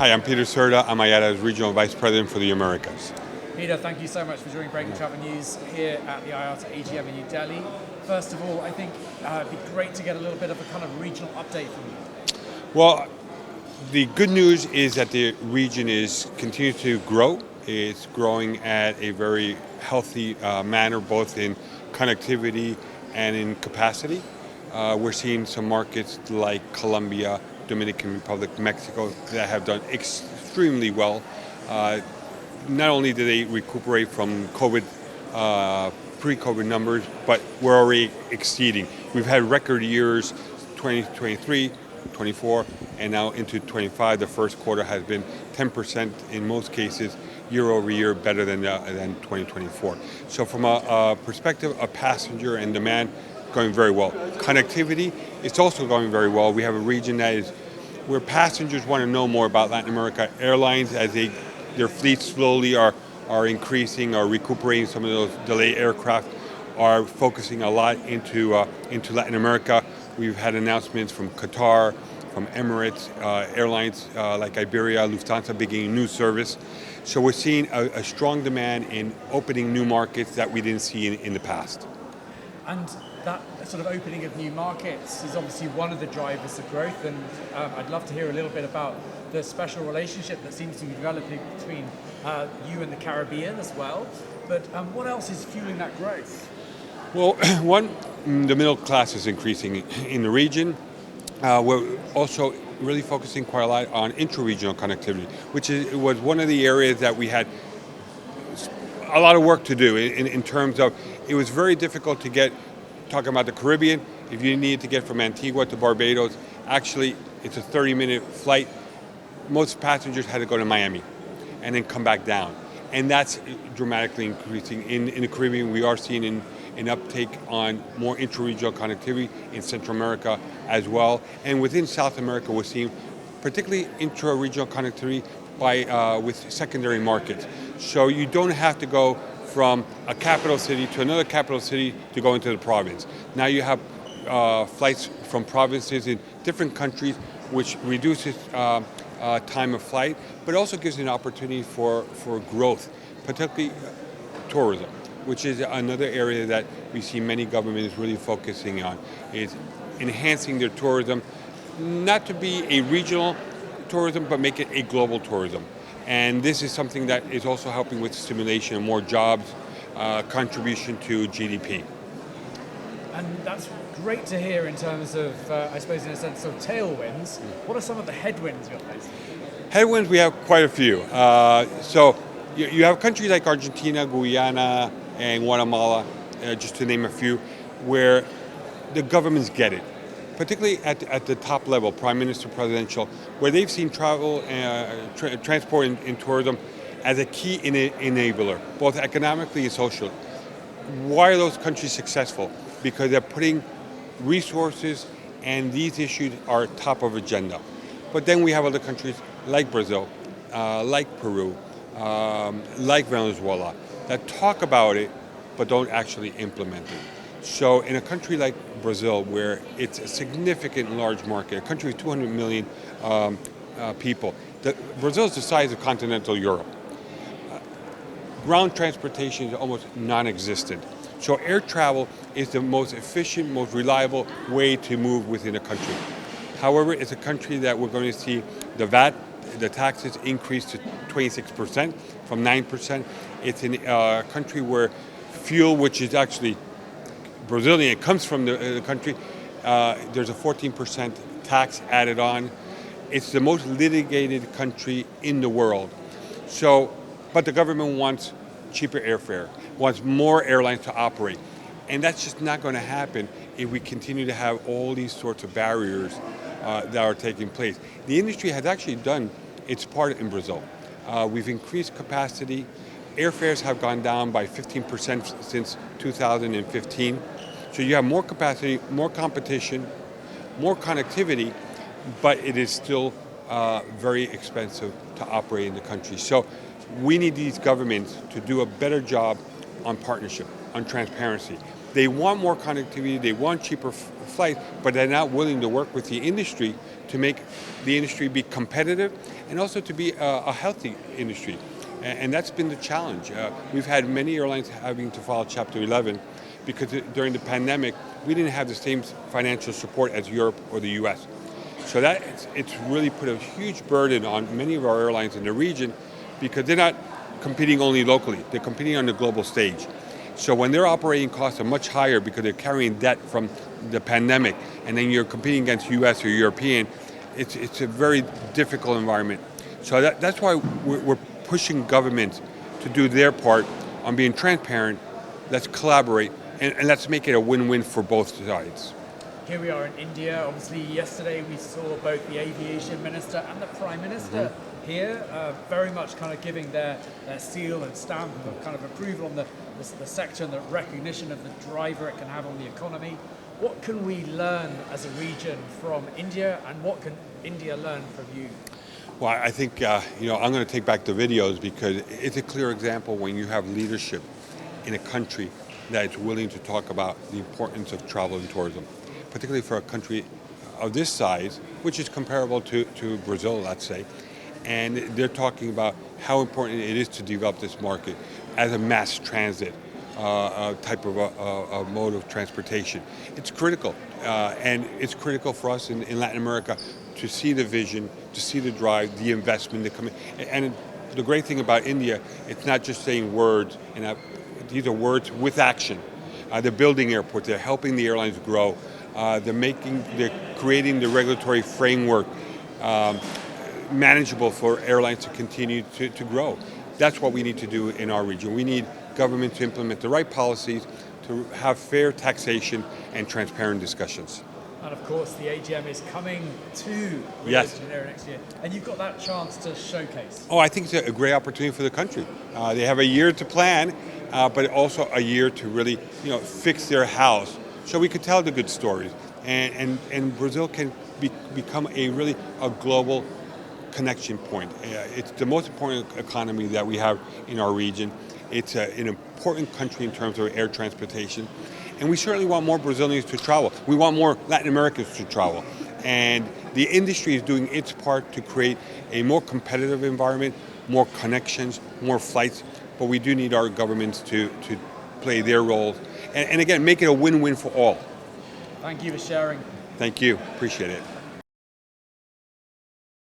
Hi, I'm Peter Cerdá. I'm IATA's Regional Vice President for the Americas. Peter, thank you so much for joining Breaking Travel News here at the IATA AGM in New Delhi. First of all, I think it'd be great to get a little bit of a kind of regional update from you. Well, the good news is that the region is continuing to grow. It's growing at a very healthy manner, both in connectivity and in capacity. We're seeing some markets like Colombia, Dominican Republic, Mexico that have done extremely well. Not only did they recuperate from COVID, pre-COVID numbers, but we're already exceeding. We've had record years, 2023, 24, and now into 25. The first quarter has been 10% in most cases, year over year, better than 2024. So from a perspective of passenger and demand, going very well. Connectivity, it's also going very well. We have a region that is where passengers want to know more about Latin America. Airlines, as their fleets slowly are increasing, are recuperating some of those delayed aircraft, are focusing a lot into Latin America. We've had announcements from Qatar, from Emirates, airlines like Iberia, Lufthansa beginning new service. So we're seeing a strong demand in opening new markets that we didn't see in the past. And that sort of opening of new markets is obviously one of the drivers of growth, and I'd love to hear a little bit about the special relationship that seems to be developing between you and the Caribbean as well. But what else is fueling that growth? Well, one, the middle class is increasing in the region. We're also really focusing quite a lot on intra-regional connectivity, which was one of the areas that we had a lot of work to do in terms of, it was very difficult to get, talking about the Caribbean, if you needed to get from Antigua to Barbados, actually it's a 30-minute flight. Most passengers had to go to Miami and then come back down. And that's dramatically increasing. In the Caribbean, we are seeing an uptake on more intra-regional connectivity in Central America as well. And within South America, we're seeing particularly intra-regional connectivity with secondary markets. So you don't have to go from a capital city to another capital city to go into the province. Now you have flights from provinces in different countries, which reduces time of flight, but also gives an opportunity for growth, particularly tourism, which is another area that we see many governments really focusing on, is enhancing their tourism, not to be a regional tourism, but make it a global tourism. And this is something that is also helping with stimulation and more jobs, contribution to GDP. And that's great to hear in terms of, I suppose in a sense, of tailwinds. What are some of the headwinds you're facing? Headwinds, we have quite a few. So you have countries like Argentina, Guyana, and Guatemala, just to name a few, where the governments get it, particularly at the top level, prime minister, presidential, where they've seen travel, transport and tourism as a key enabler, both economically and socially. Why are those countries successful? Because they're putting resources, and these issues are top of agenda. But then we have other countries like Brazil, like Peru, like Venezuela, that talk about it, but don't actually implement it. So in a country like Brazil, where it's a significant and large market, a country with 200 million people, Brazil is the size of continental Europe. Ground transportation is almost non-existent. So air travel is the most efficient, most reliable way to move within a country. However, it's a country that we're going to see the VAT, the taxes increase to 26% from 9%. It's a country where fuel, which is actually Brazilian, it comes from the country, there's a 14% tax added on. It's the most litigated country in the world. So, but the government wants cheaper airfare, wants more airlines to operate. And that's just not going to happen if we continue to have all these sorts of barriers that are taking place. The industry has actually done its part in Brazil. We've increased capacity. Airfares have gone down by 15% since 2015. So you have more capacity, more competition, more connectivity, but it is still very expensive to operate in the country. So we need these governments to do a better job on partnership, on transparency. They want more connectivity, they want cheaper flights, but they're not willing to work with the industry to make the industry be competitive and also to be a healthy industry. And that's been the challenge. We've had many airlines having to file Chapter 11 because during the pandemic, we didn't have the same financial support as Europe or the US. So that it's really put a huge burden on many of our airlines in the region because they're not competing only locally, they're competing on the global stage. So when their operating costs are much higher because they're carrying debt from the pandemic, and then you're competing against US or European, it's a very difficult environment. So that's why we're pushing governments to do their part on being transparent. Let's collaborate, and let's make it a win-win for both sides. Here we are in India. Obviously, yesterday we saw both the aviation minister and the prime minister here, very much kind of giving their seal and stamp of kind of approval on the sector and the recognition of the driver it can have on the economy. What can we learn as a region from India, and what can India learn from you? Well, I think I'm going to take back the videos because it's a clear example when you have leadership in a country that is willing to talk about the importance of travel and tourism, particularly for a country of this size, which is comparable to Brazil, let's say. And they're talking about how important it is to develop this market as a mass transit type of a mode of transportation. It's critical, and it's critical for us in Latin America to see the vision, to see the drive, the investment that come in. And the great thing about India, it's not just saying words, and these are words with action. They're building airports, they're helping the airlines grow, they're creating the regulatory framework manageable for airlines to continue to grow. That's what we need to do in our region. We need government to implement the right policies, to have fair taxation and transparent discussions. And of course, the AGM is coming to Rio de Janeiro next year, and you've got that chance to showcase. Oh, I think it's a great opportunity for the country. They have a year to plan, but also a year to really, fix their house, so we could tell the good stories, and Brazil can become a global connection point. It's the most important economy that we have in our region. It's an important country in terms of air transportation. And we certainly want more Brazilians to travel. We want more Latin Americans to travel. And the industry is doing its part to create a more competitive environment, more connections, more flights. But we do need our governments to play their role. And again, make it a win-win for all. Thank you for sharing. Thank you. Appreciate it.